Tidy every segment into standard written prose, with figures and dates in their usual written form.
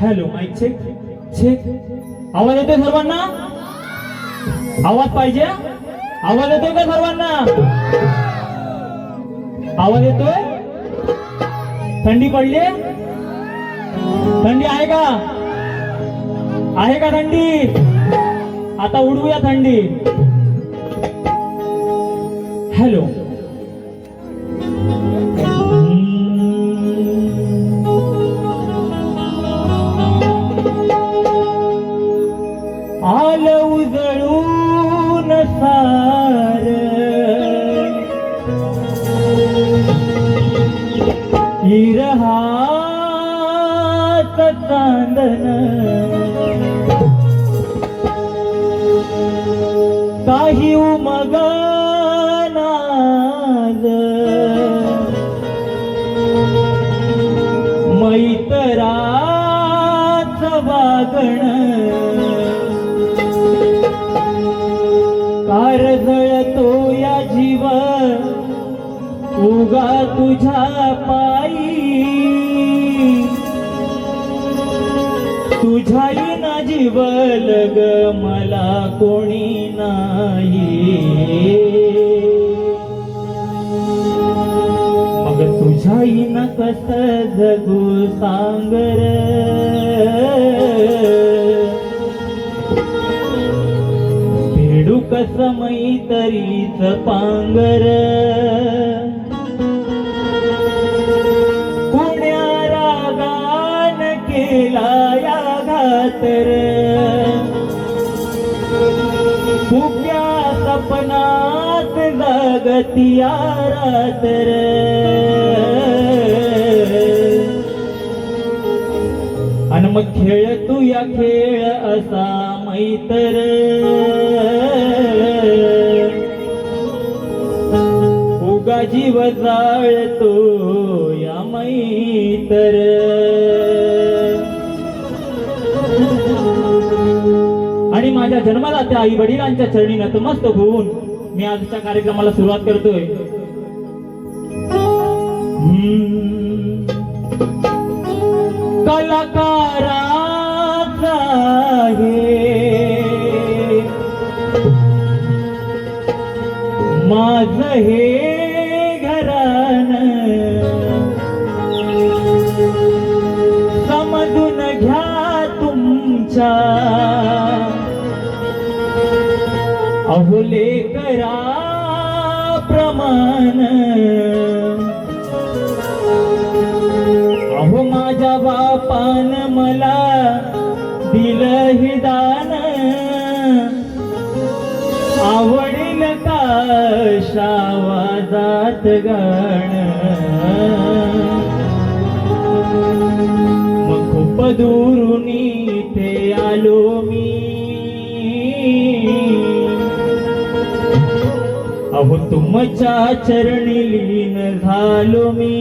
Hello mic check check. आवाज येतोय सर्वांना? आवाज पाहिजे? आवाज येतोय का सर्वांना? आवाज येतोय? थंडी पडली? थंडी आहे का? आहे का थंडी? आता उडवूया थंडी. हॅलो. आलं उजळून सार इरहात चांदन काही उमगनाज मैतरा लागण कारजळतो या जीव उगा तुझ्या पायी तुझ्याही ना जीवल ग मला कोणी नाही मग तुझ्याही ना कस जगू सांगर फेडू कस मैतरीच पांगर पुण्या रागान केला या घातर फुक्या सपनात जागतिया रातर अन मग खेळ तू या खेळ असा मैतर उगा जीव जाळतो या मैतर आणि माझ्या जन्माला त्या आई वडिलांच्या चरणी नतमस्तक होऊन मी आजच्या कार्यक्रमाला सुरुवात करतोय कलाकाराचा हे माझ हे घरान समजून घ्या तुमच्या अहुले करा प्रमाण अहो माझ्या बापान मला दिलं हे दान आवडेल का शावाजात गाण मग खूप दुरून इथे आलो मी अहो तुमच्या चरणी लीन झालो मी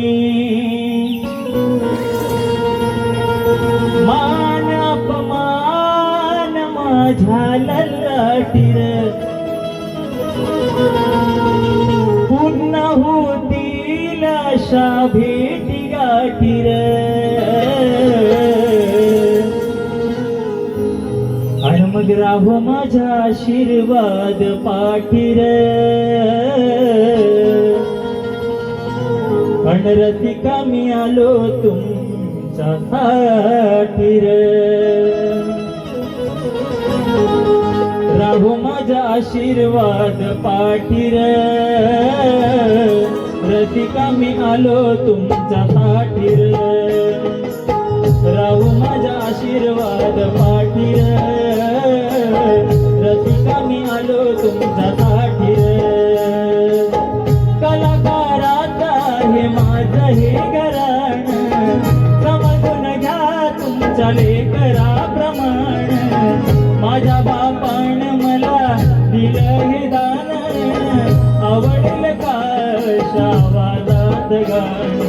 मान अपमान माझ्या ललाटीर पुन्हा होतील अशा भेटी गाठीर आणि मग राहो माझा आशीर्वाद पाठीर पण रसिका मी आलो तुमच्या साठीर राहो माझा आशीर्वाद पाठीर रसिका मी आलो तुमच्या साठीर राहू माझा आशीर्वाद पाठीर रसिका मी आलो तुमच्या साठीर कलाकाराचा हे माझं हे घराण समजून घ्या तुमच्या लेकरा प्रमाण माझ्या बापान मला दिलं हे दान आवडेल का शावाजात गाण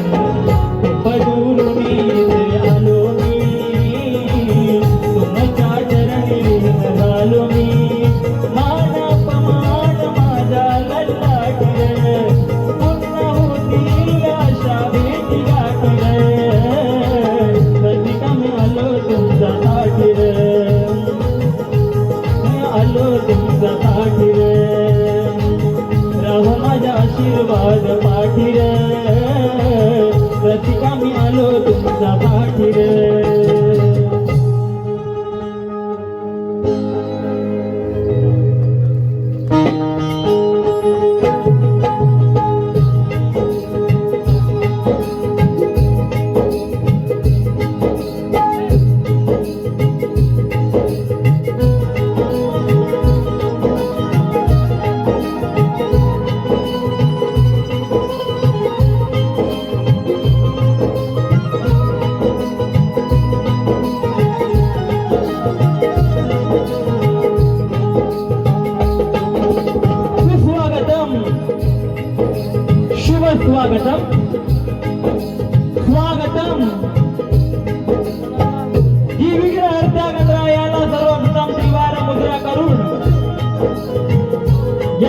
बदून मी आलो मी तुमच्या चरणी झालो मी मान अपमान माझा ललाटीर पुन्हा होतील अशा भेटी गाठीर रसिका मी आलो तुमच्या साठीर आलो तुमच्या साठीर राहो माझा आशीर्वाद पाठीर रसिका मी आलो तुमच्या पाठीर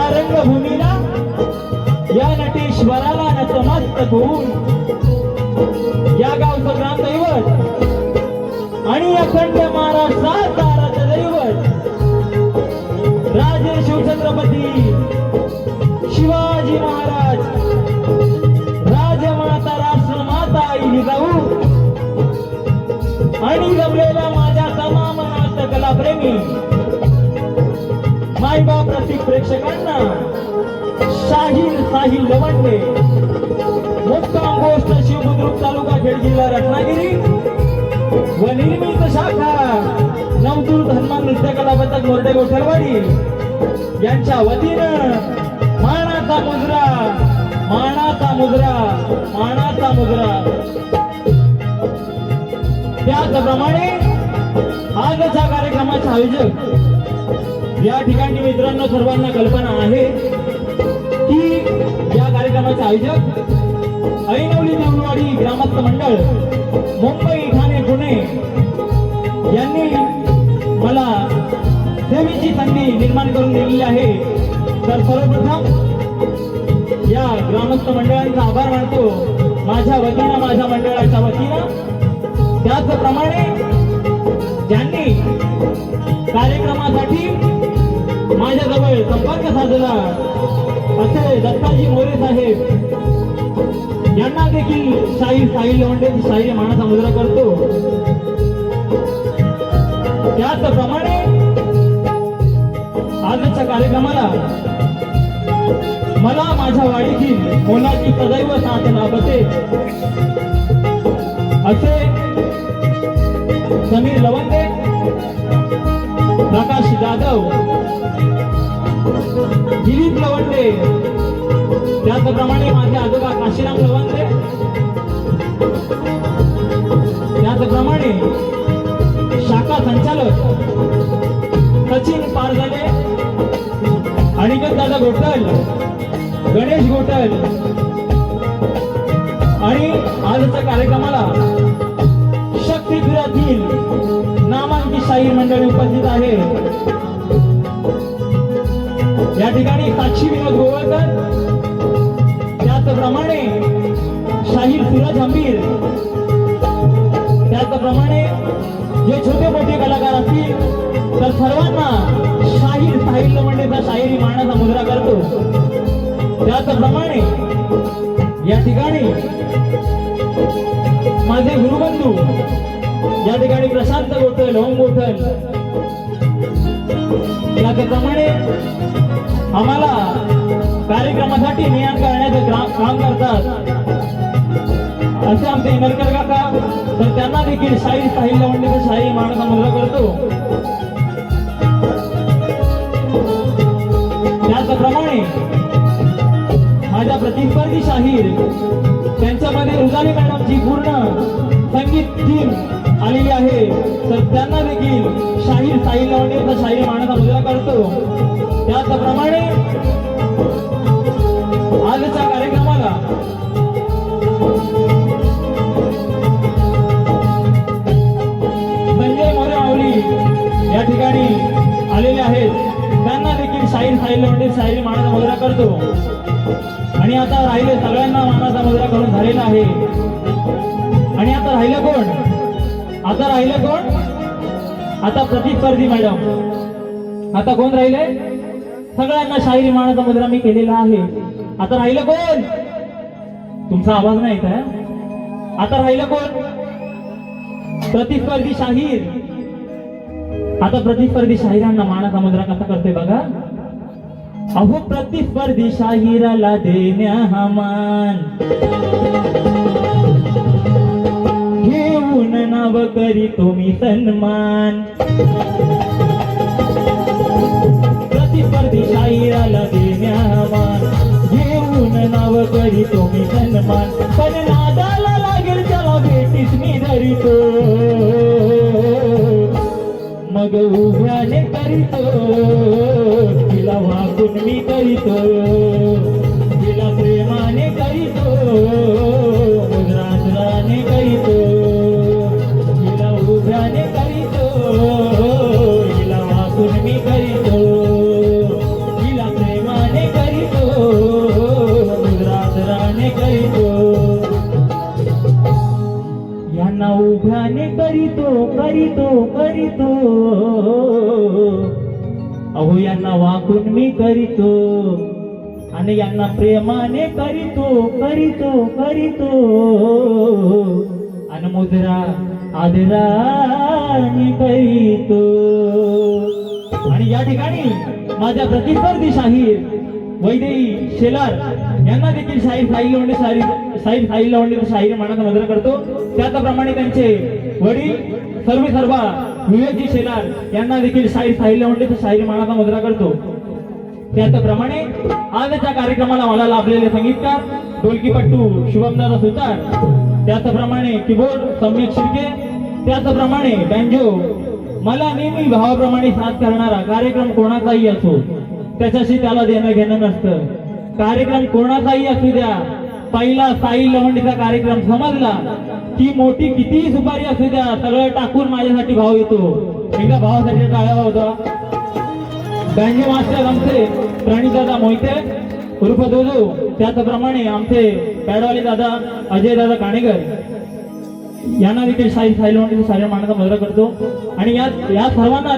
या रंगभूमीला या नटेश्वराला नतमस्तक होऊन या गावचं ग्रामदैवत आणि अखंड महाराष्ट्राचा दैवत राजे शिवछत्रपती शिवाजी महाराज राजमाता राष्ट्रमाता आई जिजाऊ आणि जमलेल्या माझ्या तमाम नाट्यकला प्रेमी मायबाप रसिक प्रेक्षकांना साहिल लवंडे मुक्काम गोष्ट शिवबुद्रुक तालुका खेड जिल्हा रत्नागिरी व निर्मित शाखा नवदूत हनुमान नृत्य कला पथक मोरडे गोठलवाडी यांच्या वतीनं मानाचा मुजरा मानाचा मुजरा मानाचा मुजरा. त्याचप्रमाणे आजच्या कार्यक्रमाचे आयोजक या ठिकाणी मित्रांनो सर्वांना कल्पना आहे की या कार्यक्रमाचे आयोजक ऐनवली देऊळवाडी ग्रामस्थ मंडळ मुंबई ठाणे पुणे यांनी मला सेवेची संधी निर्माण करून दिलेली आहे. तर सर्वप्रथम या ग्रामस्थ मंडळांचा आभार मानतो माझ्या वतीनं माझ्या मंडळाच्या वतीनं. त्याचप्रमाणे ज्यांनी कार्यक्रमासाठी माझ्याजवळ संपर्क साधला असे दत्ताजी मोरे साहेब यांना देखील साहिल लवंडेची शाहिरी मानाचा मुजरा करतो. त्याचप्रमाणे आजच्या कार्यक्रमाला मला माझ्या वाडीतील मोलाची सदैव साथ लाभते असे समीर लवंडे प्रकाश जाधव दिलीप लवंडे त्याचप्रमाणे माझे आजोबा काशीराम लवंडे त्याचप्रमाणे शाखा संचालक सचिन पारजाले अनिकेत दादा गोटल गणेश गोटल आणि आजच्या कार्यक्रमाला शक्तीपुरातील नामांकित शाहीर मंडळी उपस्थित आहे. या ठिकाणी साक्षी विनोद गोवळकर त्याचप्रमाणे शाहीर सूरज हंबीर त्याचप्रमाणे जे छोटे मोठे कलाकार असतील तर सर्वांना शाहीर साहिल लवंडेचा शाहिरी मानाचा मुजरा करतो. त्याचप्रमाणे या ठिकाणी माझे गुरुबंधू या ठिकाणी प्रशांत गोठल ओम गोठल त्याचप्रमाणे आम्हाला कार्यक्रमासाठी नियम करण्याचे काम करतात असे आमचे इनरकर काका. तर त्यांना देखील शाहीर साहिल लवंडेचा शाहिरी मानाचा मुजरा करतो. त्याचप्रमाणे माझ्या प्रतिस्पर्धी शाहीर त्यांच्यामध्ये रुजाली मॅडमची पूर्ण संगीत टीम आलेली आहे तर त्यांना देखील शाहीर साहिल लवंडेचा शाहिरी मानाचा मुजरा करतो. त्याचप्रमाणे आजच्या कार्यक्रमाला संजय मोरे माऊली या ठिकाणी आलेले आहेत त्यांना देखील शाहीर साहिल लवंडे शाहिरी मानाचा मुजरा करतो. आणि आता राहिले सगळ्यांना मानाचा मुजरा करून झालेला आहे. आणि आता राहिलं कोण आता प्रतिस्पर्धी मॅडम. आता कोण राहिले? सगळ्यांना शाहिरी मानाचा मुजरा मी केलेला आहे. आता राहिलं कोण? तुमचा आवाज नाही येत आहे. आता राहिलं कोण? प्रतिस्पर्धी शाहीर. आता प्रतिस्पर्धी शाहिरांना मानाचा मुजरा कसा करते बघा. अहो प्रतिस्पर्धी शाहिराला देण्या हा मान घेऊन नाव करीतो मी सन्मान. प्रतिस्पर्धी शाहिराला देण्या हा मान घेऊन नाव करीतो मी सन्मान. पण नादाला लागेल त्याला भेटीस मी धरितो मग उभ्याने करीतो तिला वाकून मी करीतो तिला प्रेमाने करीतो मुद्राने करीतो तिला उभ्याने करीतो तिला वाकून मी करीतो तिला प्रेमाने आपुल्याने करीतो करीतो करीतो, अहो यांना वाकून मी करीतो आणि यांना प्रेमाने करीतो करीतो करीतो, आणि मुद्रा आदराने करीतो. आणि या ठिकाणी माझ्या प्रतिस्पर्धी शाहीर वैदेही शेलार यांना देखील शाहीर साहिल लोंढे साहिल लोंढे शाहीर मानाचा मुद्रा करतो. त्याचप्रमाणे त्यांचे वडील सर्वा विवेकजी शेलार यांना देखील शाहीर साहिल लोंढे शाहीर मानाचा मुद्रा करतो. त्याचप्रमाणे आजच्या कार्यक्रमाला मला लाभलेले संगीतकार ढोलकीपट्टू शुभमदादा सुतार, त्याचप्रमाणे कीबोर्ड सम्यक शिर्के, त्याचप्रमाणे बँजो मला नेहमी भावाप्रमाणे साथ करणारा. कार्यक्रम कोणाचाही असो त्याच्याशी त्याला देणं घेणं नसतं. कार्यक्रम कोणाचाही असू द्या, पहिला साई लवंडीचा कार्यक्रम समजला की मोठी कितीही सुपारी असू द्या, सगळं टाकून माझ्यासाठी भाव येतो. एकदा भावासाठी टाळ्या होता. बँजो मास्टर आमचे प्रणीतदादा मोहिते उर्फ दोजो, त्याचप्रमाणे आमचे पॅडवाले दादा अजय दादा काणेकर यांना देखील साहिल लोंढे साहिल मानाचा मुद्रा करतो. आणि या सर्वांना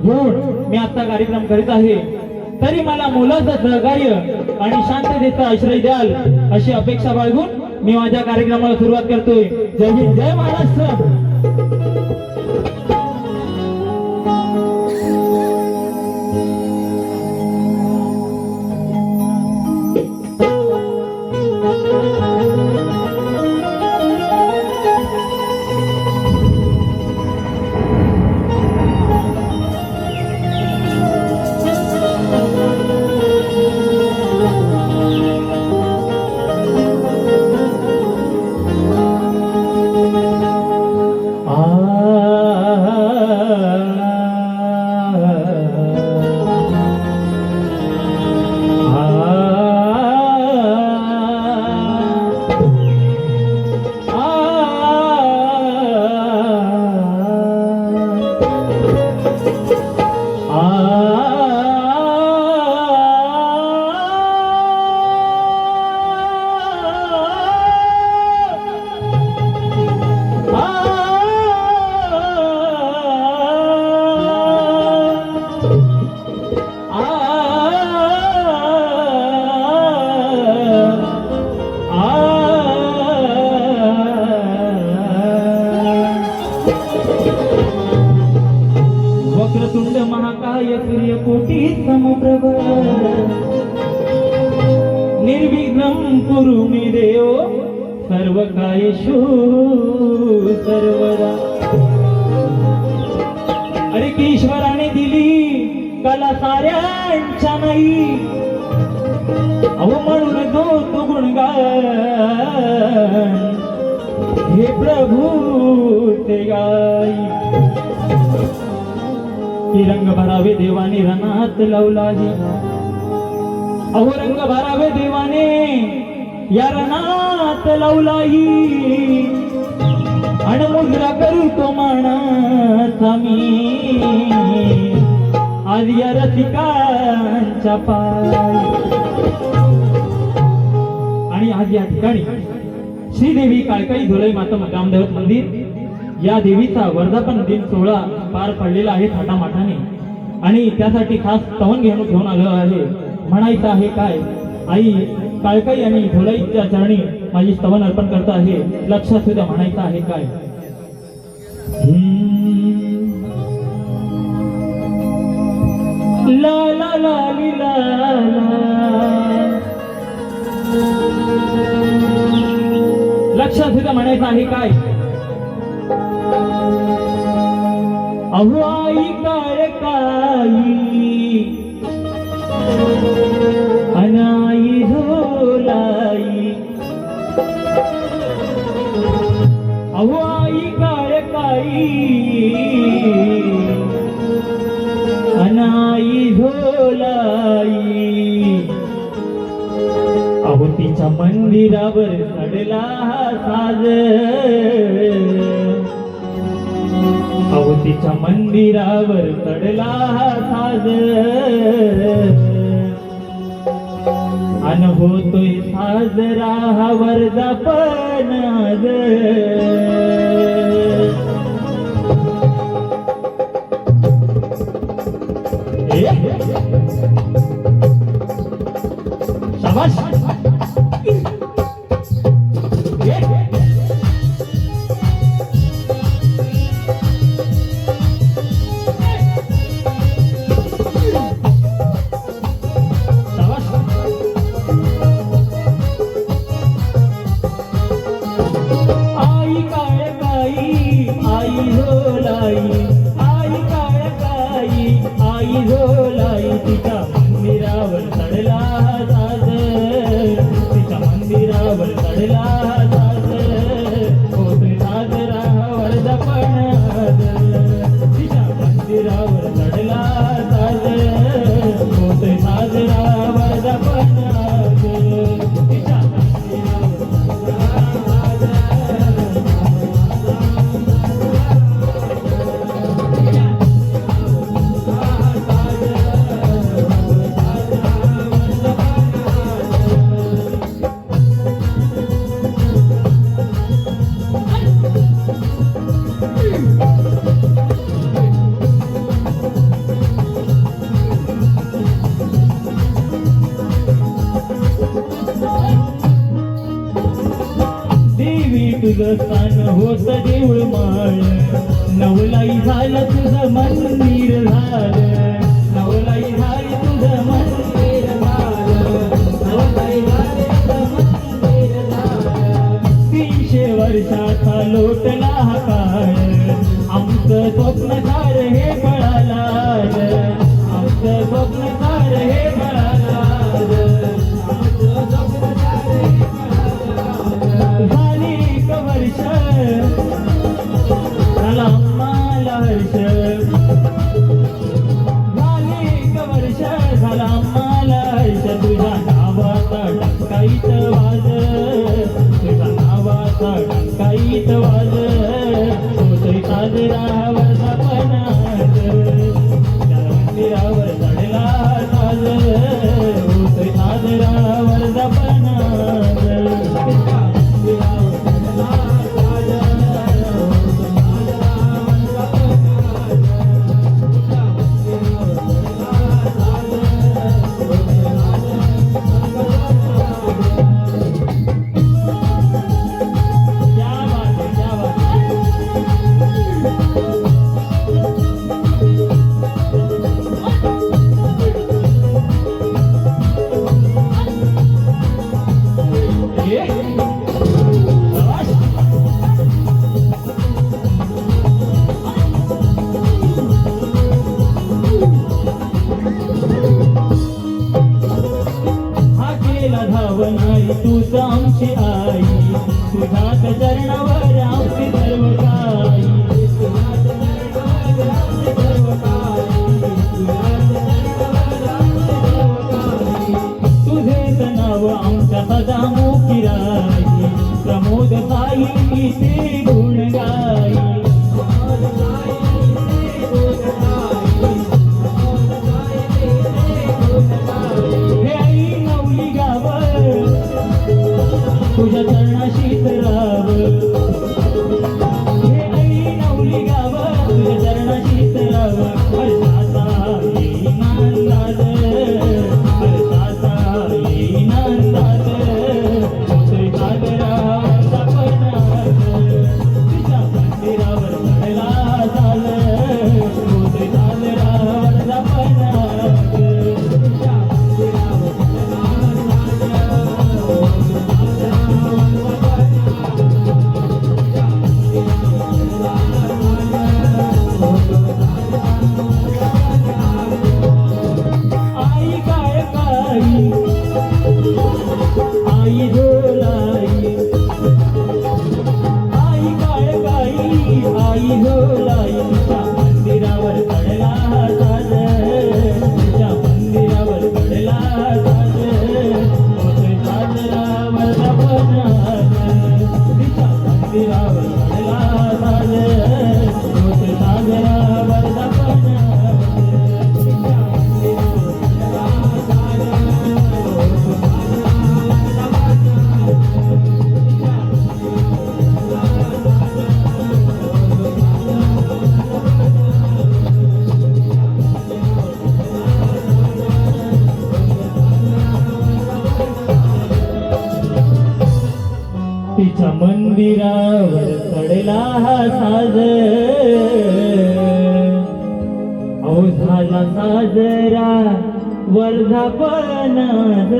घेऊन मी आजचा कार्यक्रम करीत आहे. तरी मला मुलाचं सहकार्य आणि शांततेचा आश्रय द्याल अशी अपेक्षा बाळगून मी माझ्या कार्यक्रमाला सुरुवात करतोय. जय हिंद, जय महाराष्ट्र. वक्रतुंड महाकाय सूर्यकोटी समप्रभ निर्विघ्नं कुरु मे देव सर्व कायेषु सर्वदा. अरे की ईश्वराने दिली कला साऱ्यांच्या नाही, अहो म्हणून तो गुणगान हे प्रभू ते गाई. की रंग भरावे देवाने रणात लावलाही, अहो रंग भरावे देवाने या रणात लावलाही, आणि मुद्रा करतो मानाचा मी आज या रसिकांच्या पायी. आणि आज या ठिकाणी श्रीदेवी काळकाई धुलाई माता ग्रामदैवत मंदिर या देवीचा वर्धापन दिन सोहळा पार पडलेला आहे थाटामाटाने. आणि त्यासाठी खास स्तवन घेऊन आलो आहे. म्हणायचं आहे काय, आई काळकाई आणि धुलाईच्या चरणी माझी स्तवन अर्पण करत आहे. लक्षात सुद्धा म्हणायचं आहे काय. ला ला ला ली ला ला. लक्षात सुद्धा म्हणायचं आहे काय. अहो आई काळकाई अनाई झोलाई, अहो आई काळकाई अनाई झोलाई, अहो तिच्या मंदिरावर चढला साज, अहो तिच्या मंदिरावर चढला साज, अन होतोय साजरा वर्धापन आज. आई झोलाई, आई काळकाई, आई झोलाई. तिच्या मंदिरावर चढला साज, तिच्या मंदिरावर चढला साज, होतोय साजरा वर्धापन आज. तिच्या मंदिरावर चढला साज, होतोय साजरा वर्धापन आज. तिच्या तुझं स्थान होत देऊळ माळ, नवलाई झालं तुझं मंदिर झालं, नवलाई झाली तुझं मंदिर झालं, नवलाई झाली तुझं मंदिर झालं. 300 वर्षाचा लोटला हा काळ, आमचं स्वप्नकार हे फळाला, आमचं स्वप्नकार हे फळाला, आमचं स्वप्नकार हे झाली वर्ष झाला आम्हाला हर्ष, झाली वर्ष झाला आम्हाला हर्ष. तुझ्या नावाचा डंकाईत वाज, तुझ्या नावाचा डंकाईत वाज, होतोय साजरा वर्धापन आज. त्या मंदिरावर चढला साज, होतोय साजरा वर्धापन आज. तूच आमची आई, तुझ्याच चरणावर आमची सर्व काही, तुझ्याच चरणावर आमची सर्व काही, तुझ्याच चरणावर आमची सर्व काही. तुझेच नाव आमच्या सदा मुखी राही, प्रमोद साई ते गुण गाई, प्रमोद साई ते गुण गाई, प्रमोद साई ते गुण गाई. हे आई नवली गाव तुझ्या चरणाशीच राव, हे आई नवली गाव तुझ्या चरणाशीच राव. हर्षाचा येईन अंदाज, हर्षाचा येईन अंदाज, होतोय साजरा वर्धापन आज. तिच्या मंदिरावर चढला साज, होतोय साजरा वर्धापन आज. तिच्या मंदिरावर आई काळकाई, आई झोलाई, आई काळकाई, आई झोलाई. तिच्या मंदिरावर चढला साज, तिच्या मंदिरावर चढला साज, होतोय साजरा वर्धापन आज. तिच्या मंदिरावर चढला साज, होतोय साजरा वर्धापन आज. तिच्या मंदिरावर चढला साज, होतोय साजरा तिच्या मंदिरावर चढला हा साज, अहो झाला साजरा वर्धापन आज.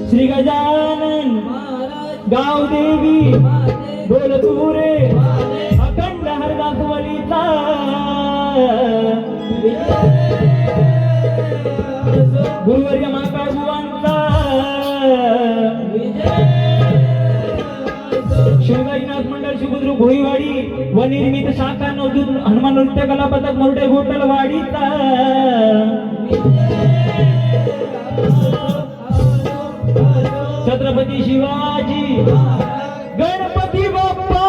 श्री गजानन गावदेवी बोल तू रे अखंड हरदास वलीचा गुरुवर्य महाकाळ बुवांचा शिवगाईनाथ मंडळ शिवबुद्रुक भोईवाडी व निर्मित शाखा नवदूत हनुमान नृत्य कला पथक मोरटे गोटलवाडीचा छत्रपती शिवाजी गणपती बाप्पा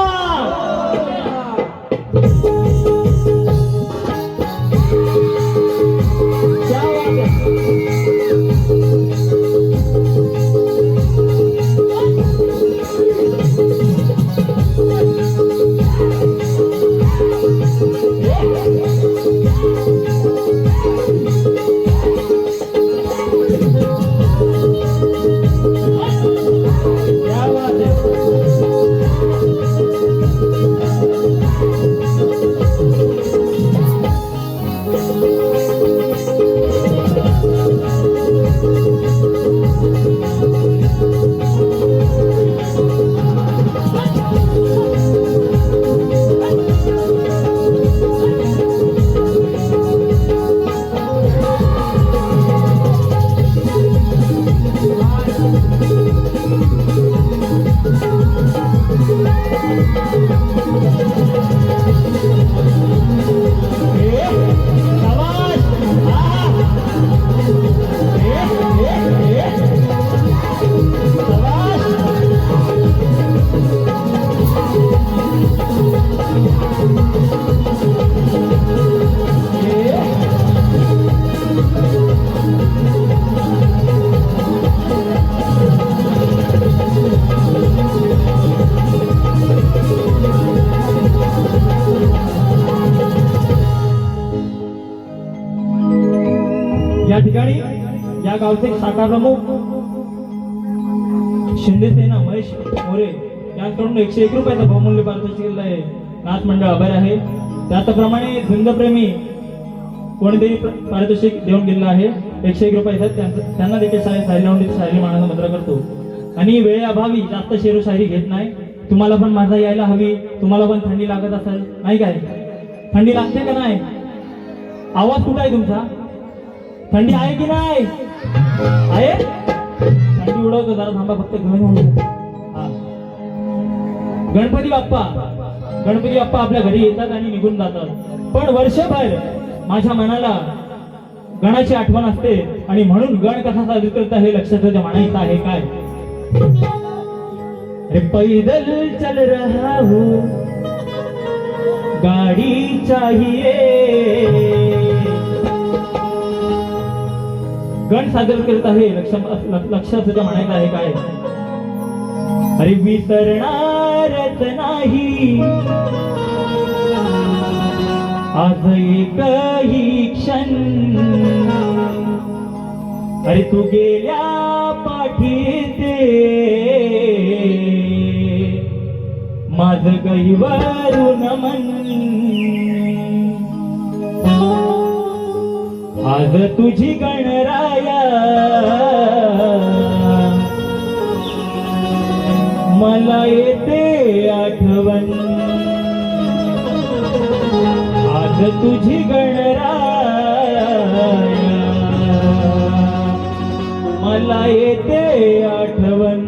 क्या बात है। क्या बात या ठिकाणी या गावचे शाखा प्रमुख शिंदे सेना महेश मोरे यांकडून 101 रुपयाचा बहुमूल्य पारितोषिक आहे नाथ मंडळ आभार आहे। त्याचप्रमाणे झुंजप्रेमी कोणतेही पारितोषिक देऊन गेलेलं आहे 101 रुपयाचं त्यांना देखील शायरी मानाचा मंत्र करतो आणि वेळेअभावी जास्त शेरो शायरी घेत नाही। तुम्हाला पण माझा यायला हवी, तुम्हाला पण थंडी लागत असेल नाही काय? थंडी लागते का नाही? आवाज कुठं आहे तुमचा? थंडी आहे की नाही? आहे? थंडी उडवतो जरा थांबा फक्त घेऊन गणपती बाप्पा आपल्या घरी येतात आणि निघून जातात, पण वर्षभर माझ्या मनाला गणाची आठवण असते आणि म्हणून गण कसा साजरा करता हे लक्षात म्हणायचं आहे काय? अरे पैदल चल रहा हूँ गाड़ी चाहिए, गण सादर करत आहे लक्षात म्हणायचं आहे काय? अरे विसरणारच नाही आज एकही क्षण, अरे तू गेल्या पाठीते माझ गहिवरून मन, आज तुझी गणराया मला येते आठवण, आज तुझी गणराया मला येते आठवण।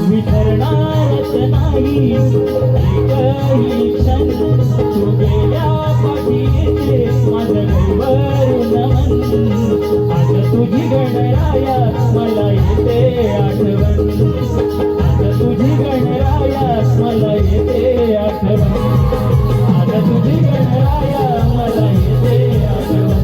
विसरणारच नाही एकही क्षण, तू गेल्या पाठीते माझं गहिवरून मन, आज तुझी गणराया मला येते आठवण, आज तुझी गणराया मला येते आठवण, आज तुझी गणराया मला येते आठवण।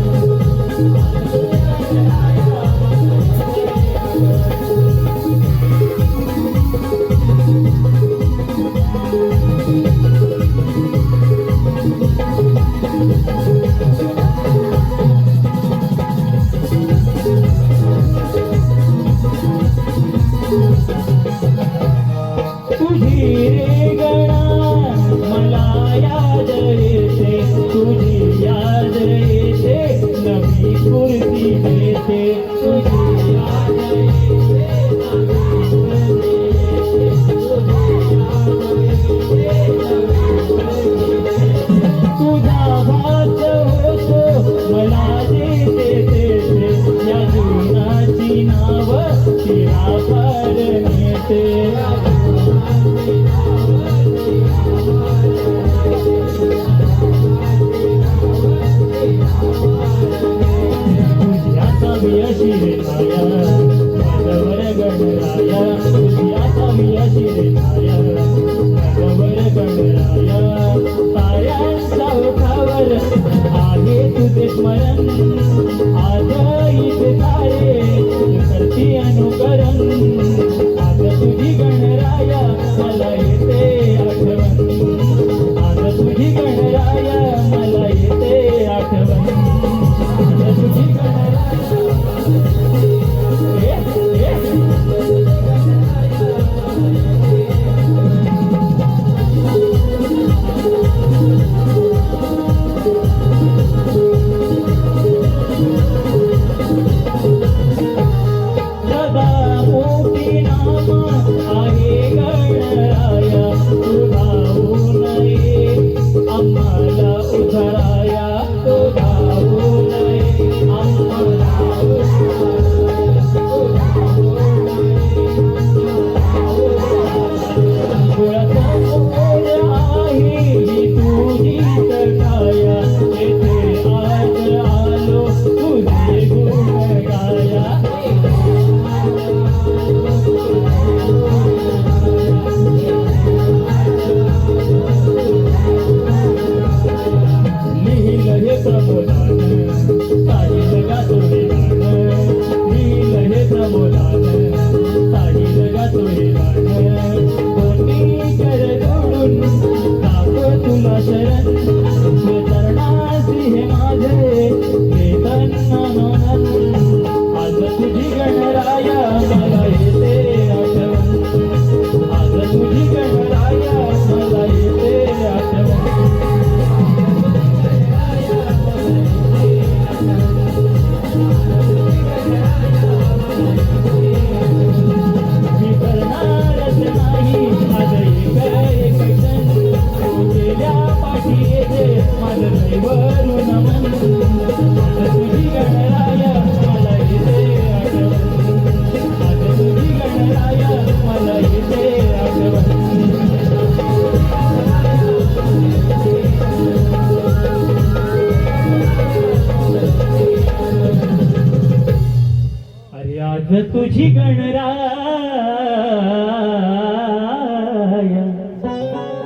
तुझी गणराय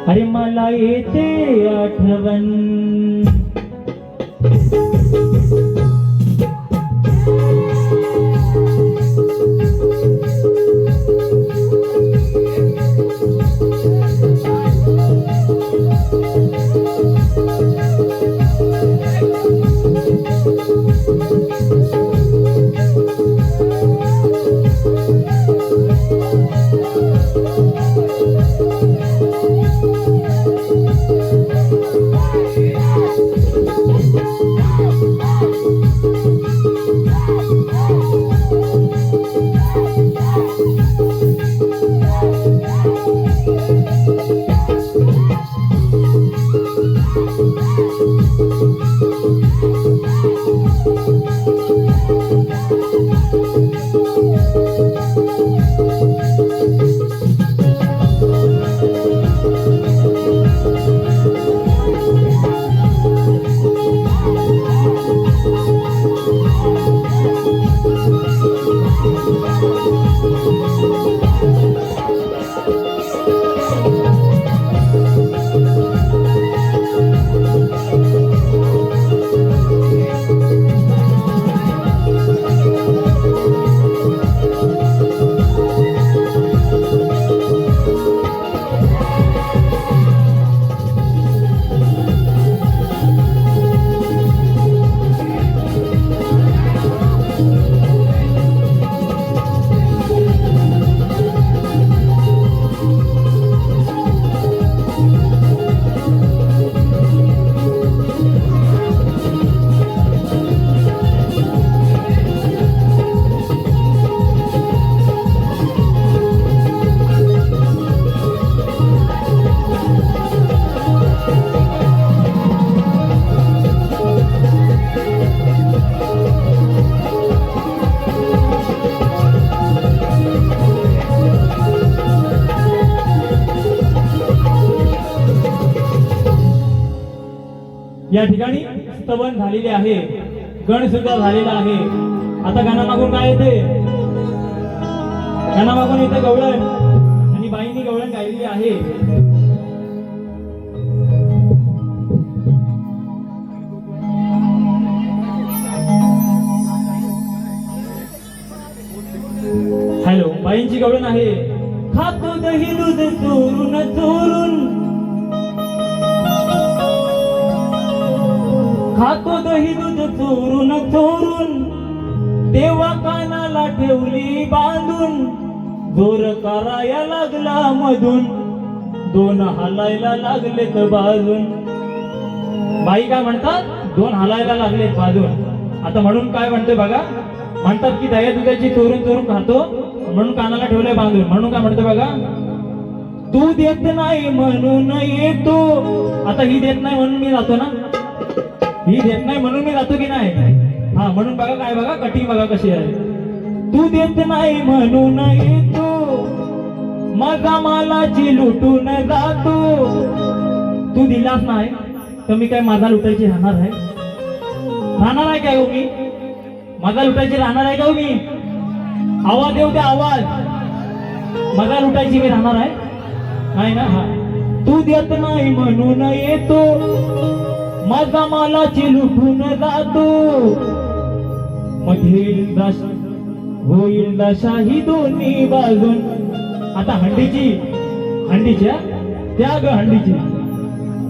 अरे मला येते आठवण या ठिकाणी स्तवन झालेले आहे, गण सुद्धा झालेला आहे. आता गाण्यामागून काय येते? गाण्यामागून येते गवळण आणि बाईंनी गवळण गायलेली आहे. हॅलो, बाईंची गवळण आहे. खातो दही दूध चोरून चोरून, खातो दही दूध चोरून चोरून, तेव्हा कानाला ठेवली बांधून, जोर कराया लागला मधून, दोन हलायला लागलेत बाजून. बाई काय म्हणतात? दोन हलायला लागलेत बाजून. आता म्हणून काय म्हणते बघा, म्हणतात की दह्या दुधाची चोरून चोरून खातो म्हणून कानाला ठेवलंय बांधून. म्हणून काय म्हणते बघा, तू देत नाही म्हणून येतो. आता ही देत नाही म्हणून मी जातो ना, ही देत नाही म्हणून मी जातो की नाही? हा, म्हणून बघा काय, बघा कटिंग बघा कशी आहे. तू देत नाही म्हणून येतो, माझा मालाची लुटून जातो. तू दिलाच नाही तर मी काय माझा लुटायची राहणार आहे? राहणार आहे काय हो मी? माझा लुटायची राहणार आहे का हो मी? आवाज येऊ द्या, आवाज. माझा लुटायची मी राहणार आहे? नाही ना. हा, तू देत नाही म्हणून येतो, माझा मालाची लुटून जातो. मध्ये होईल दशा ही दोन्ही बाजून. आता हंडीच्या त्या ग हंडीची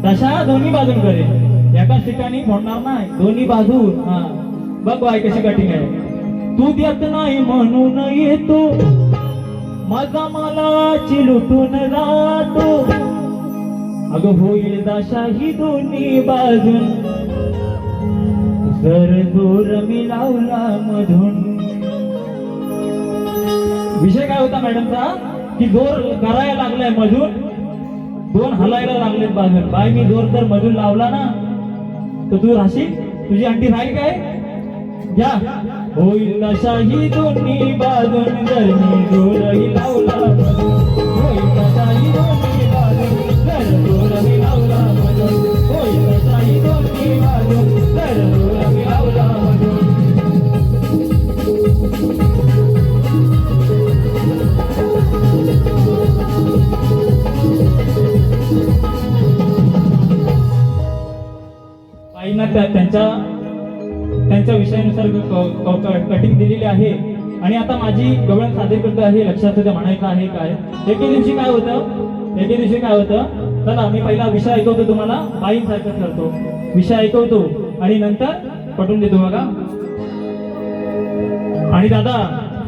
दशा दोन्ही बाजून करेल, एकाच ठिकाणी फोडणार नाही, दोन्ही बाजून. हा, बघ बाय कशी कटिंग आहे. तू देत नाही म्हणून येतो, माझा मालाची लुटून जातो. अगं होईल दशा ही दोन्ही बाजून, जर जोर मी लावला मधून. विषय काय होता मॅडमचा की जोर करायला लागलाय मधून, दोन हलायला लागलेत बाजून. बाय मी जोर जर मधून लावला ना तर तू राहशील, तुझी अंटी राहील काय? घ्या. होईल दशा ही दोन्ही बाजून, जर मी जोरही लावला मधून. होईल दशा ही दोन्ही बाजून, जर जोरही लावला मधून. होईल दशा ही दोन्ही बाजून, जर जोरही लावला मधून. बाईंना त्यांच्या विषयानुसार कटिंग दिलेली आहे. आणि आता माझी गवळण सादर करतो आहे, लक्षात द्या म्हणायचं आहे काय. एके दिवशी काय होतं, चला मी पहिला विषय ऐकवतो तुम्हाला, बाईंसारखं करतो. विषय ऐकवतो आणि नंतर पटवून देतो बघा. आणि दादा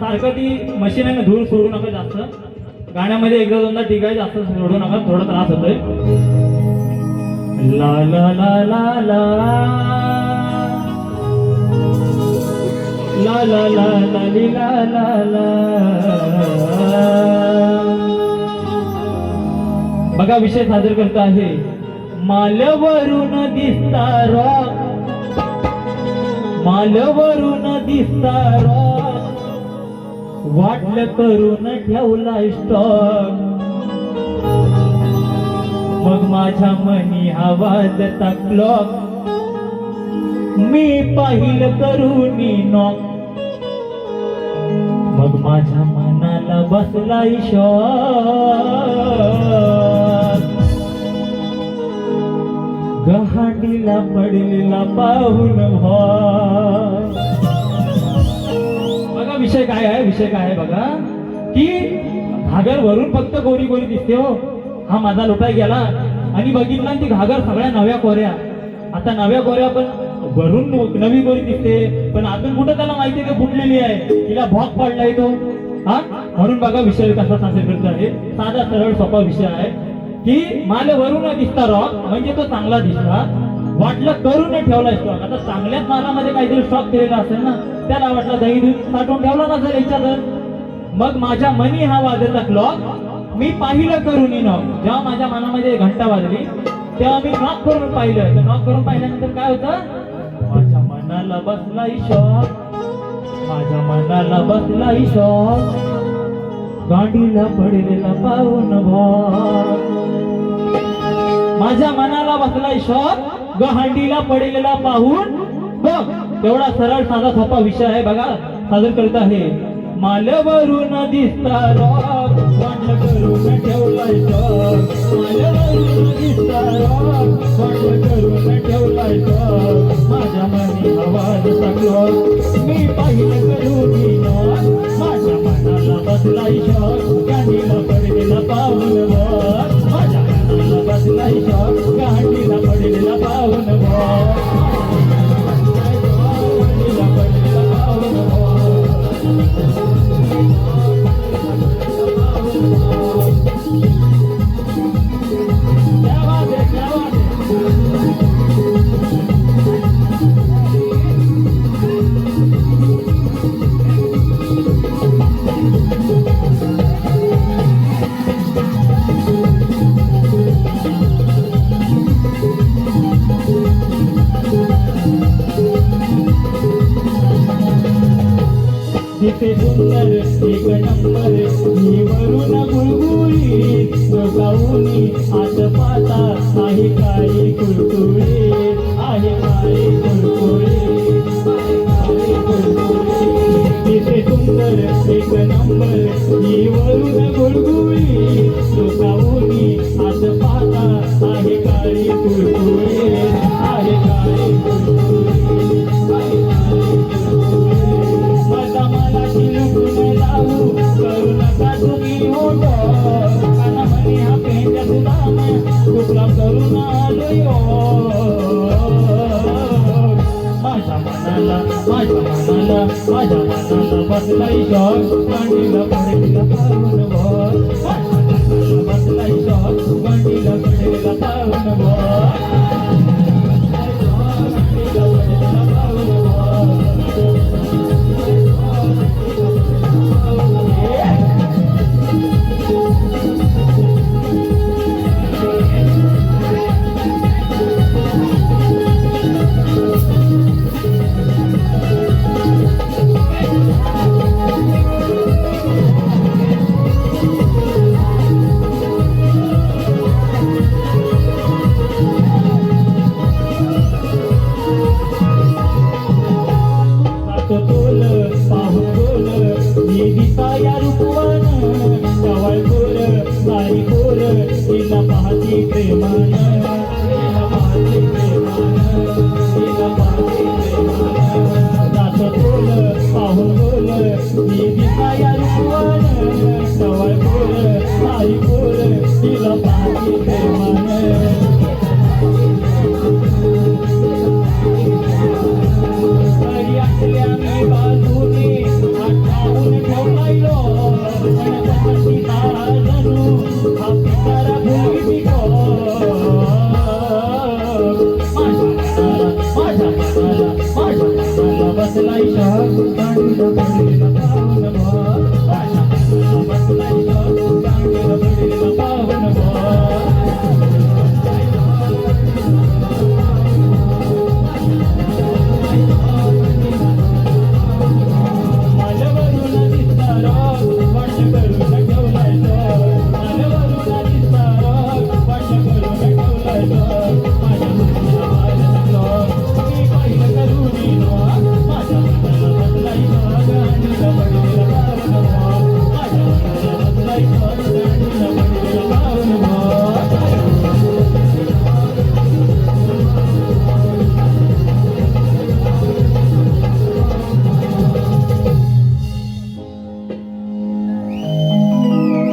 सारखं ती मशीन आहे ना, धूळ सोडू नका जास्त. गाण्यामध्ये एकदा दोनदा ठीक आहे, जास्त सोडू नका, थोडा त्रास होतोय. ला ला ला ला ला ला ला ला ला ला ला ला. बघा विषय सादर करतो आहे. मालवरून दिसता रॉक, मालवरून दिसता रॉक, वाटलं करून ठेवला स्टॉक. मग माझ्या मनी आवाजता क्लॉक, मी पाहिलं करून नॉक. मग माझ्या मनाला बसलाय शॉक. गहाडीला पडलेला पाहून बघा विषय काय आहे. विषय काय आहे बघा की घागर वरून फक्त गोरी गोरी दिसते हो. हा माझा लोटाय गेला आणि बघितला ती घागर सगळ्या नव्या कोऱ्या. आता नव्या कोऱ्या पण वरून नवी गोरी दिसते, पण आतून कुठं त्याला माहिती आहे फुटलेली आहे, तिला भॉक पडलाय तो. हा, म्हणून बघा विषय कसा सादर करतो आहे. साधा सरळ सोपा विषय आहे की माल वरून दिसता रॉक म्हणजे तो चांगला दिसला, वाटलं करून ठेवला स्टॉक. आता चांगल्याच मालामध्ये काहीतरी स्टॉक केलेला असेल ना, त्याला वाटलं दही दूध साठवून ठेवला नसेल याच्यात. मग माझ्या मनी हा वाजता क्लॉक, मी पाहिलं करून नॉक. जेव्हा माझ्या मनामध्ये घंटा वाजली तेव्हा मी नॉक करून पाहिलं. तर नॉक करून पाहिल्यानंतर काय होतं, माझ्या मनाला बसलाय शॉक, माझ्या मनाला बसलाय शॉक. गाडीला पडलेला पाहून भाग, माझ्या मनाला बसलाय शॉक, गहांडीला पडलेला पाहून बघ तेवढा सरळ साधा सोपा विषय आहे बघा सादर करत आहे. मालवरून दिसता रॉक वाटलं करून ठेवलाय शॉक. मालवरून दिसता रॉक वाटलं करून ठेवलाय शॉक. माझ्या मनी आवाज सगळं मी पाहिलं करून माझ्या मनाला बसलाय शॉक. गांडीला पडलेला पाहून बघ माझ्या मनाला बसलाय शॉक. गांडीला पडलेला पाहून बघ गांडीला पडलेला पाहून बघ. दिसे सुंदर एक नंबर ही वरून गुळगुळी गाऊनी आत पाता आहे काही कुळकुळी आहे काही कुळकुळी दिसे सुंदर एक नंबर ही वरून गुळगुळी गाऊनी आत पाता आहे काही कुळकुळी आहे काही कुळकुळी. लावू करू नका तुम्ही होत काना म्हणे हा पेंड्या सुद्धा कुठला करून आलोय. माझ्या मनाला बसलाय शॉक. गांडीला पडलेला पाहून बघ बसलाय शॉक. गांडीला पडलेला पाहून बघ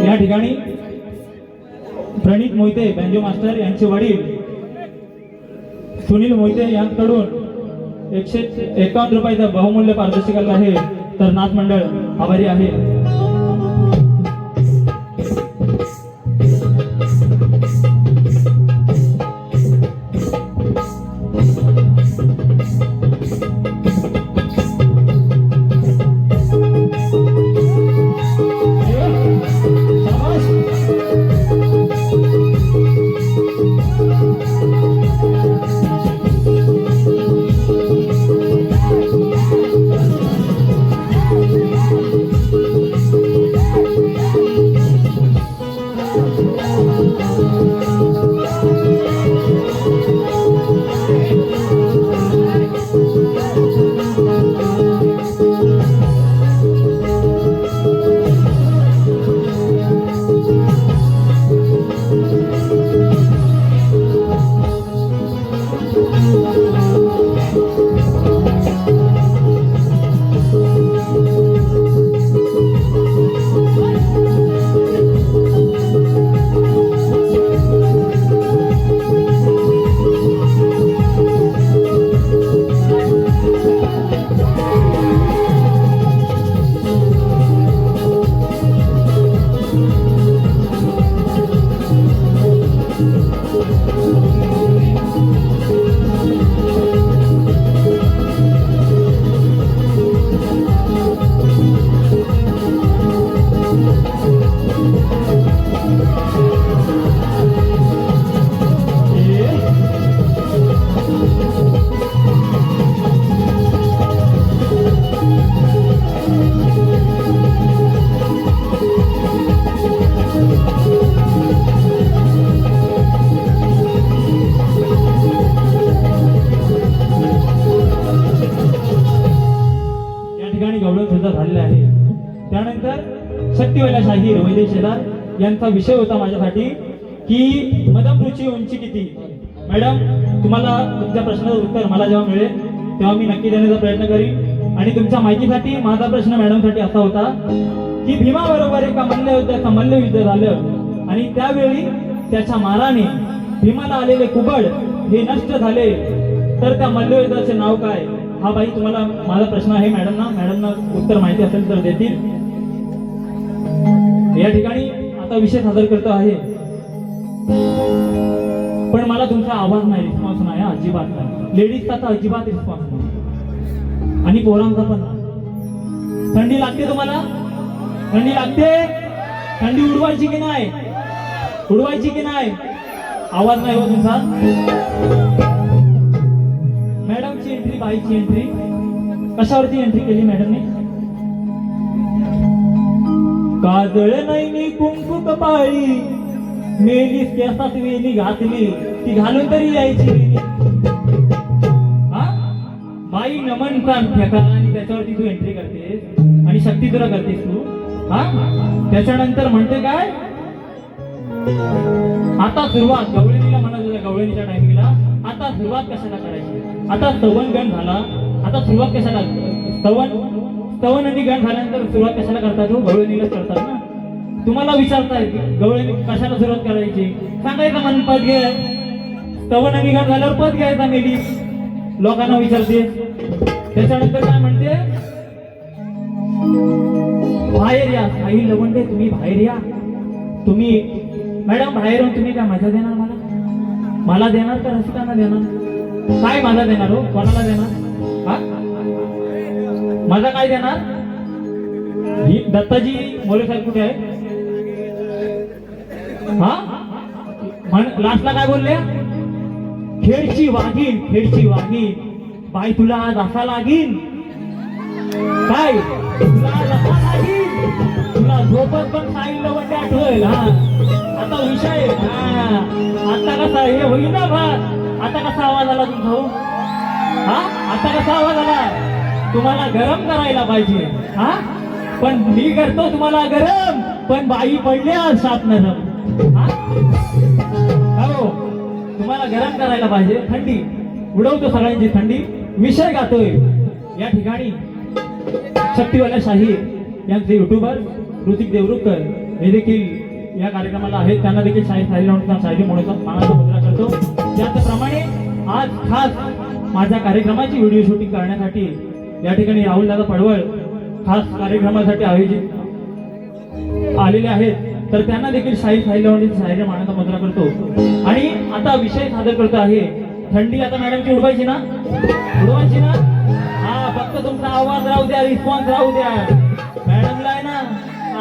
या ठिकाणी प्रणित मोहिते बँजो मास्टर यांचे वडील सुनील मोहिते यांकडून 151 रुपयाचा बहुमूल्य पारितोषिक आहे. तर नाथ मंडळ आभारी आहे. त्यानंतर शक्तिवाला शाहीर वैद्य शेलार यांचा विषय होता माझ्यासाठी की मदमरूची उंची किती. मॅडम, तुम्हाला तुमच्या प्रश्नाचं उत्तर मला जेव्हा मिळेल तेव्हा मी नक्की देण्याचा प्रयत्न करीन. आणि तुमच्या माहितीसाठी माझा प्रश्न मॅडमसाठी असा होता की भीमा बरोबर एका मल्लयुद्धाचं मल्लयुद्ध झालं आणि त्यावेळी त्याच्या माराने भीमाला आलेले कुबड हे नष्ट झाले, तर त्या मल्लयुद्धाचे नाव काय. हा बाई तुम्हाला माझा प्रश्न आहे मॅडमना उत्तर माहिती असेल तर देतील. या ठिकाणी आता विषय सादर करतो आहे, पण मला तुमचा आवाज नाही, रिस्पॉन्स नाही, अजिबात नाही. लेडीजचा तर अजिबात रिस्पॉन्स नाही आणि पोरांचा पण नाही. थंडी लागते तुम्हाला? थंडी लागते? थंडी उडवायची की नाही? उडवायची की नाही? आवाज नाही हो तुमचा. मॅडमची एंट्री, बाईची एंट्री. कशावरती एंट्री केली मॅडमने? काजळ नाही कुंकू कपाळी, मेलीस केसात वेली घातली, ती घालून तरी यायची. हा बाई नमन प्राण ठेका आणि त्याच्यावरती तू एंट्री करतेस आणि शक्ती तुला करतेस तू. हा त्याच्यानंतर म्हणते काय, आता सुरुवात गवळणीला म्हणत होत्या, गवळणीच्या टायमिंगला आता सुरुवात कशाला करायची. आता स्तवन गण झाला, आता सुरुवात कशाला. स्तवन आणि गण झाल्यानंतर सुरुवात कशाला करतात हो? गवळणीलाच करतात ना. तुम्हाला विचारताय गवळणी कशाला सुरुवात करायची, सांगायचं मन पद घे. स्तवन आणि गण झाल्यावर पद घ्यायचा मेली, लोकांना विचारते. त्याच्यानंतर काय म्हणते, बाहेर या. काही लवंडे तुम्ही बाहेर या. तुम्ही मॅडम बाहेर येऊन तुम्ही काय मजा देणार मला देणार का रसिकांना देणार? काय मजा देणार हो? कोणाला देणार? हा मजा काय देणार? ही दत्ताजी मोरे साहेब कुठे आहे? हा लास्टला काय बोलले? खेडची वाघीन, खेडची वाघीन. बाई तुला आज असा लागीन काय, तुला आज असा लागीन, तुला झोपत पण साईल लवंडे आठवेल. हा आता विषय, आता कसा हे होईल ना भात. आता कसा आवाज आला तुमचा हो? हा आता कसा आवाज आला? तुम्हाला गरम करायला पाहिजे. हा पण मी करतो तुम्हाला गरम, पण बाई पडल्या साप नरम. हो तुम्हाला गरम करायला पाहिजे. थंडी उडवतो सगळ्यांची थंडी. विषय गातोय या ठिकाणी शक्तिवाला शाहीर यांचे युट्यूबर ऋतिक देवरुखकर हे देखील या कार्यक्रमाला आहेत. त्यांना देखील शाहीर म्हणून मानाचा मुद्रा करतो. त्याचप्रमाणे आज खास माझ्या कार्यक्रमाची व्हिडिओ शूटिंग करण्यासाठी या ठिकाणी राहुल दादा पडवळ खास कार्यक्रमासाठी आयोजित आलेले आहेत. तर त्यांना देखील शाहीर मानाचा मुद्रा करतो. आणि आता विषय सादर करतो आहे. थंडी आता मॅडमची उडवायची ना? उडवायची ना? हा फक्त तुमचा आवाज राहू द्या, रिस्पॉन्स राहू द्या. मॅडमला आहे ना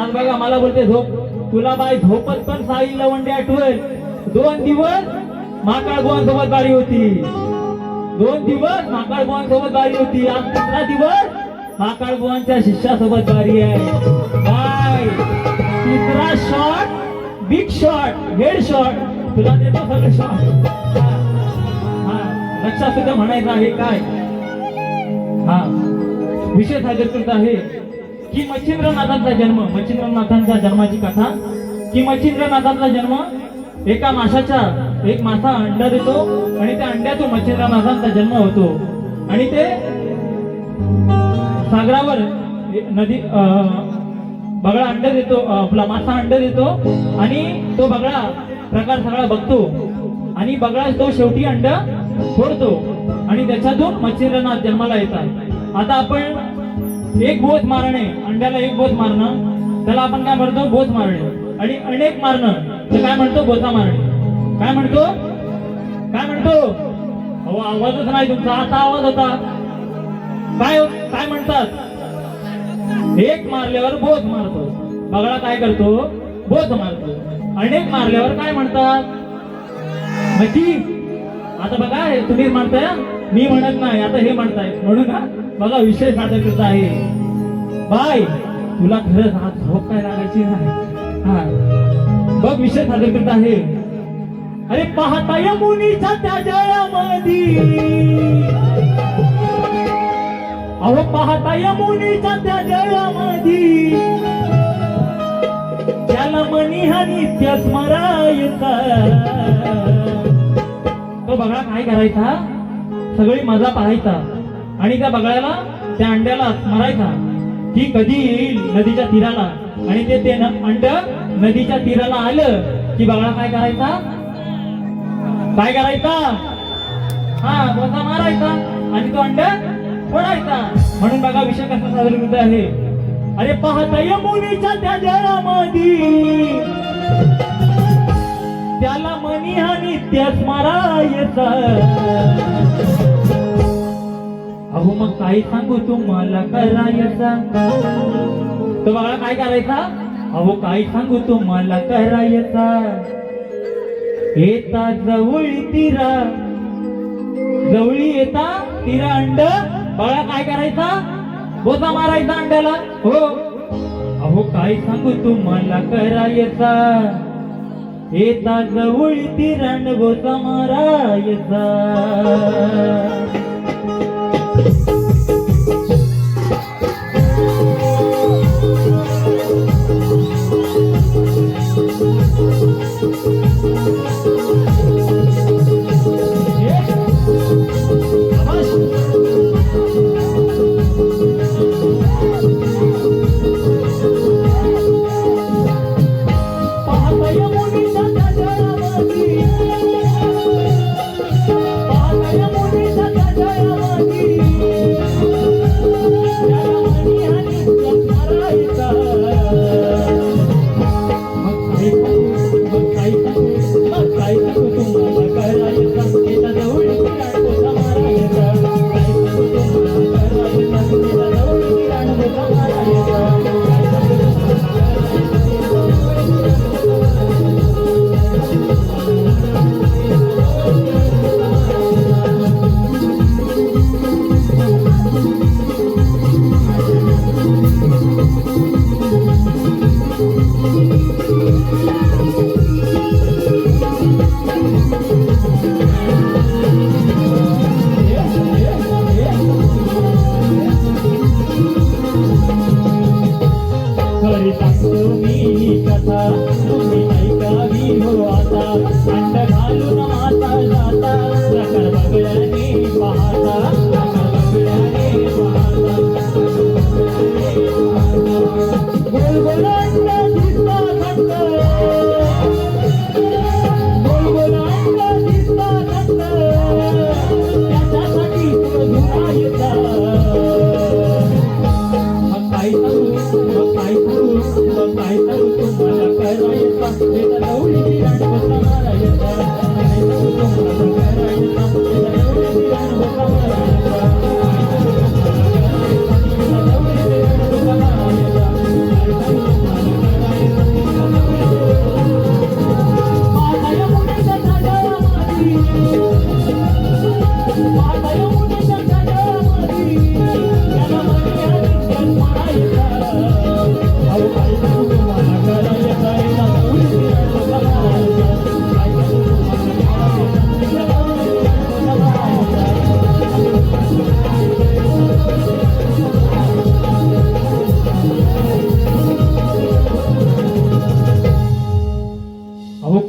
आज बघा मला बोलते झोप. तुला बाई झोपत पण साई लवंडे आठवेल. 2 दिवस माकाळ बुवांसोबत गाडी होती. 2 दिवस माकाळ बुवांसोबत गाडी होती. आज 3रा दिवस माकाळ बुवांच्या शिष्यासोबत गाडी आहे. बाय 3रा shot, big shot, head shot तुला देतो सगळं शॉट. लक्षात सुद्धा म्हणायचं आहे काय. हा विषय सादर करत आहे की मच्छिंद्रनाथांचा जन्म, मच्छिंद्रनाथांच्या जन्माची कथा. की मच्छिंद्रनाथांचा जन्म एका माशाच्या, एक मासा अंडा देतो आणि त्या अंड्यातून मच्छिंद्रनाथांचा जन्म होतो. आणि ते सागरावर नदी बगळा अंड देतो, आपला मासा अंड देतो आणि तो बगळा प्रकार सगळा बघतो आणि बगळा तो शेवटी अंड फोडतो आणि त्याच्यातून मच्छिंद्रनाथ जन्माला येतात. आता आपण एक बोध मारणे, अंड्याला एक बोध मारणं, त्याला आपण काय म्हणतो? बोध मारणे. आणि अनेक मारणं तर काय म्हणतो? बोथा मारणे. काय म्हणतो? काय म्हणतो? अहो आवाजच नाही तुमचा. आता आवाज होता. काय म्हणतात? एक मारल्यावर बोध मारतो. बगळा काय करतो? बोध मारतो. अनेक मारल्यावर काय म्हणतात? मच्छी. आता बघा तुम्ही म्हणताय, मी म्हणत नाही, आता हे म्हणताय. म्हणून ना बघा विषय सादर करत आहे. बाय तुला खरंच आज झोप काय लागायची नाही. हा बघ विषय सादर करत आहे. अरे पाहता यमुनीच्या त्या जळामधी, अहो पाहता यमुनीच्या त्या जळामधी मनी हा नित्य स्मरायचा. तो बगळा काय करायचा, सगळी मजा पाहायचा आणि त्या बगळ्याला, त्या अंड्याला स्मरायचा की कधी येईल नदीच्या तीराला. आणि ते अंड नदीच्या तीराला आलं की बगळा काय करायचा, काय करायचा, हा बोचा मारायचा आणि तो अंड फोडायचा. म्हणून बघा विषय कसा सादर होत आहे. अरे पाहता यमुनेच्या त्या जळामध्ये त्याला मनी हा नित्य स्मरायचा. अहो मग काय सांगू तुम्हाला करायचा. तो बघा काय करायचा, अहो काय सांगू तुम्हाला करायचा. येता जवळी तीरा, जवळी येता तीरा अंड बघा काय करायचा, बोचा मारायचा अंड्याला. हो अहो काय सांगू तुम्हाला करायचा. येता जवळी तीरा अंड बोचा मारायचा.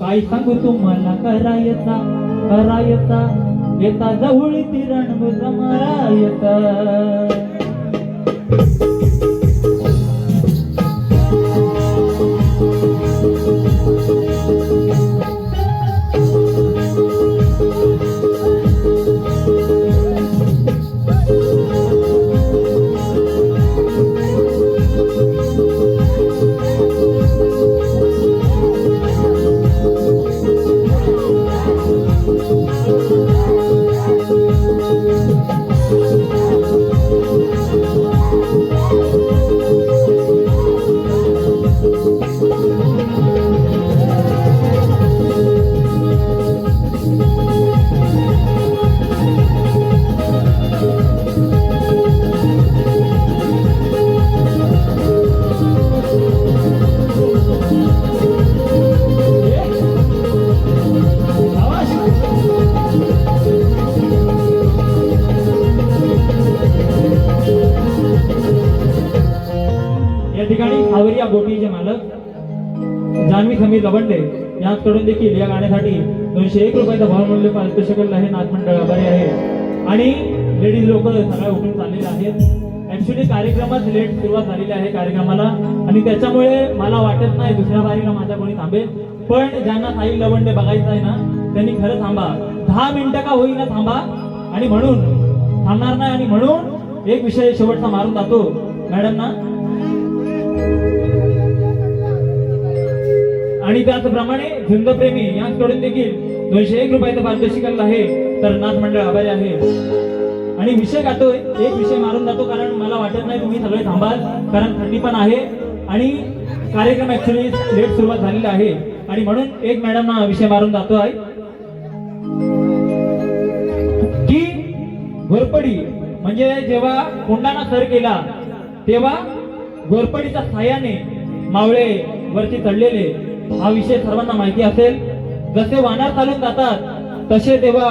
काय सांगू तुम्हाला करायचा, करायचा. येता जवळ तिरण बोचा मारायचा. या ठिकाणी सावरिया बोटीचे मालक जान्हवी समीर लवंडे यांच्याकडून देखील या गाण्यासाठी 201 रुपयाचा बहुमूल्य पारितोषिक आहे. नाथ मंडळ आभारी आहे. आणि लेडीज लोक सगळ्या उठून चाललेले आहेत. ऍक्च्युली कार्यक्रमात लेट सुरुवात झालेली आहे कार्यक्रमाला, आणि त्याच्यामुळे मला वाटत नाही दुसऱ्या बारीला माझ्या कोणी थांबेल. पण ज्यांना साई लवंडे बघायचं आहे ना त्यांनी खरं थांबा, 10 मिनिटं का होईना थांबा. आणि म्हणून थांबणार नाही. आणि म्हणून एक विषय शेवटचा मारून जातो मॅडम ना. आणि त्याचप्रमाणे झुंजप्रेमी यांच्याकडून देखील 201 रुपयाचं पारितोषिक आहे. तर नाथ मंडळ आभारी आहे. आणि विषय गाठोय, एक विषय मारून जातो कारण मला वाटत नाही तुम्ही सगळे थांबाल, कारण थंडी पण आहे आणि कार्यक्रम ऍक्च्युली लेट सुरुवात झालेला आहे. आणि म्हणून एक मॅडम ना विषय मारून जातो आहे की घोरपडी म्हणजे जेव्हा कोंडाणा सर केला तेव्हा घोरपडीच्या साह्याने मावळे वरती चढलेले, हा विषय सर्वांना माहिती असेल. जसे वानर चालून जातात तसे तेव्हा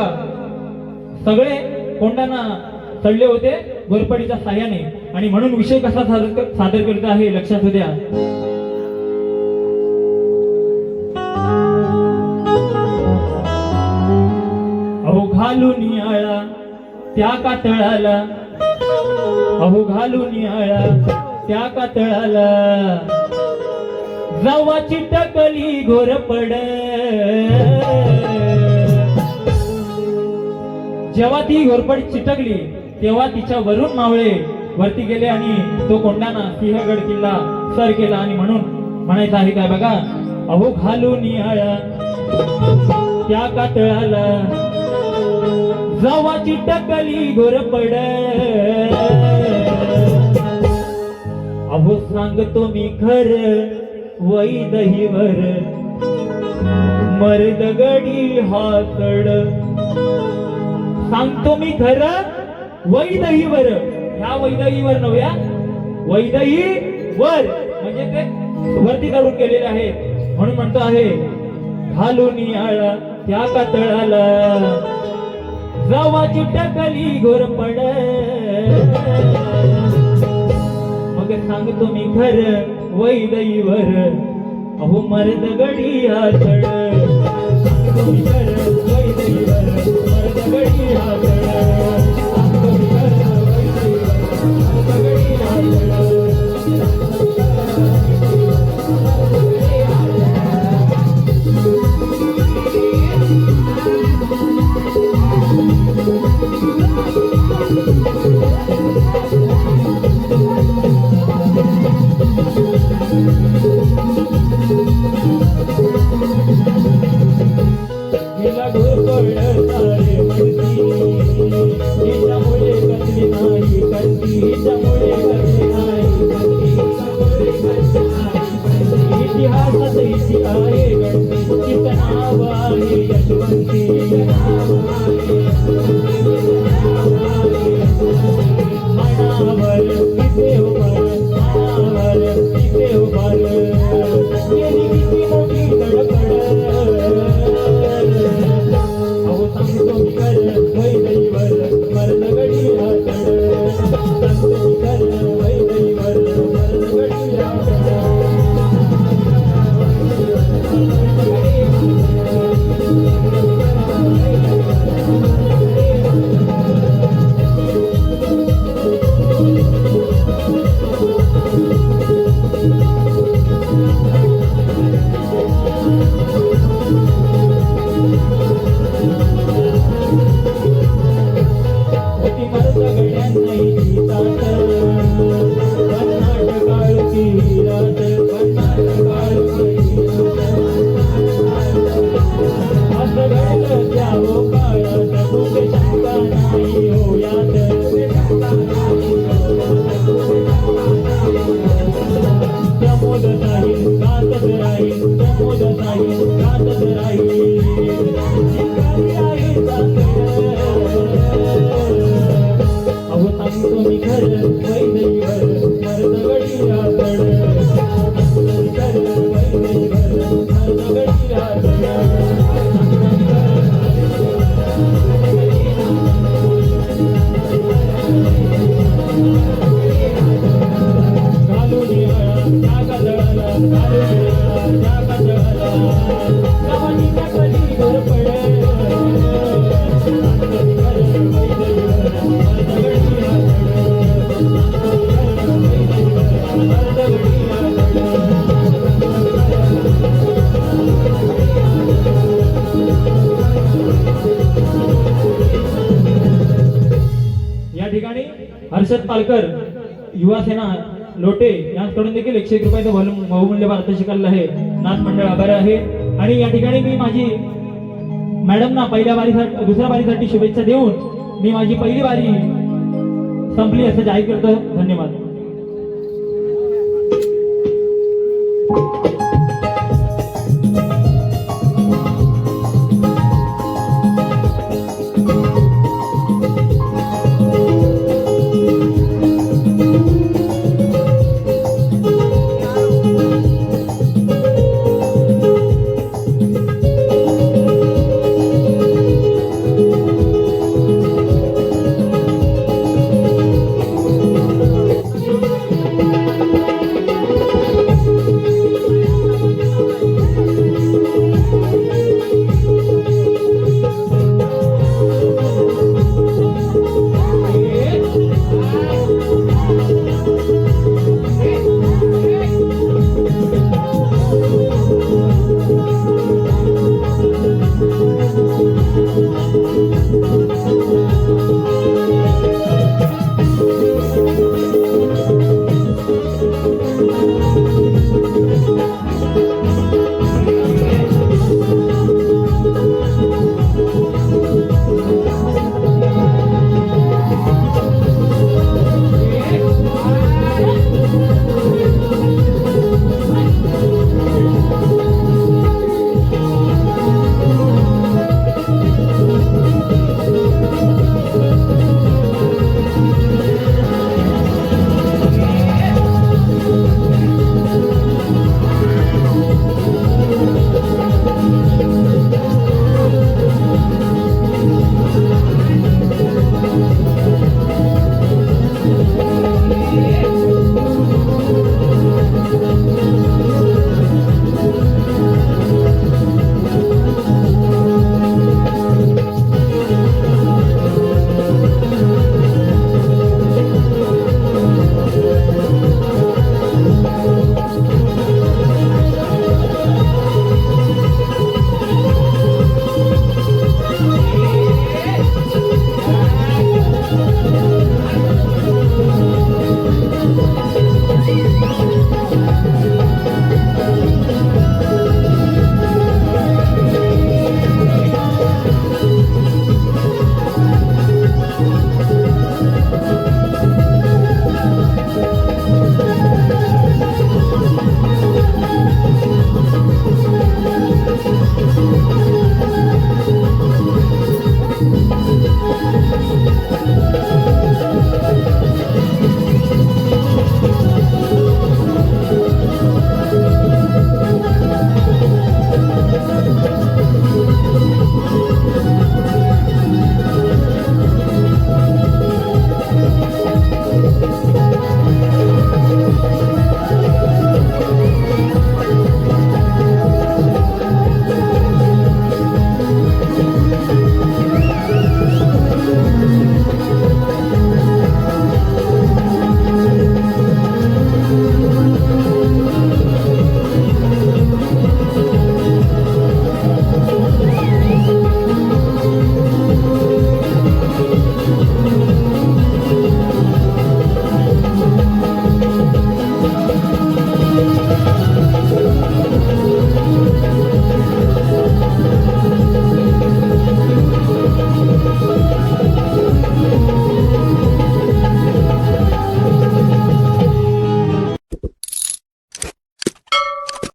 सगळे कोंडाणा चढले होते घोरपडीच्या साह्याने. आणि म्हणून विषय कसा सादर करत आहे लक्षात द्या. अहो घालून आळा त्या कातळाला, अहो घालून आळा त्या कातळाला, जवा चिटकली घोरपड. जेव्हा ती घोरपड चिटकली तेव्हा तिच्या वरून मावळे वरती गेले आणि तो कोंडाणा सिंहगड किल्ला सर केला. आणि म्हणून म्हणायचं आहे काय बघा, अहो घालून आळा त्या कातळाला, जवा चिटकली घोरपड. अहो सांगतो मी खरं वैदहीवर मर्द गडी हातड. सांगतो मी खरं वैदहीवर, ह्या वैदहीवर नव्या, वैदही वर म्हणजे ते वरती काढून केलेले आहेत. म्हणून म्हणतो आहे घालून आळा त्या कातळाला, जवा चिटकली घोरपड. मग सांगतो मी खरं वैदहीवर, अहो मर्द गडी हातड. सांगतो मी खरं वैदहीवर मर्द गडी हातड. सांगतो मी खरं वैदहीवर मर्द गडी हातड. हिला घोरपड तारे म्हणती, हिच्यामुळे कसली नाही करती, हिच्यामुळे कसली नाही करती. इतिहासात हिची आहे गणती, तिचं नाव आहे यशवंती. मानावर तिचे उभार, मानावर तिचे उभार, गेली किती मोठी धडपड. अहो सांगतो मी खरं वैदहीवर मर्द गडी हातड. सांगतो मी खरं वैदहीवर मर्द गडी हातड. हर्षद पालकर युवा सेना लोटे यांच्याकडून देखील 101 रुपयाचं बहुमूल्य पारितोषिक आलेलं आहे. नाथ मंडळ आभार आहे. आणि या ठिकाणी मी माझी मॅडमना पहिल्या बारीसाठी दुसऱ्या बारीसाठी शुभेच्छा देऊन मी माझी पहिली बारी संपली असं जाहीर करतो. धन्यवाद.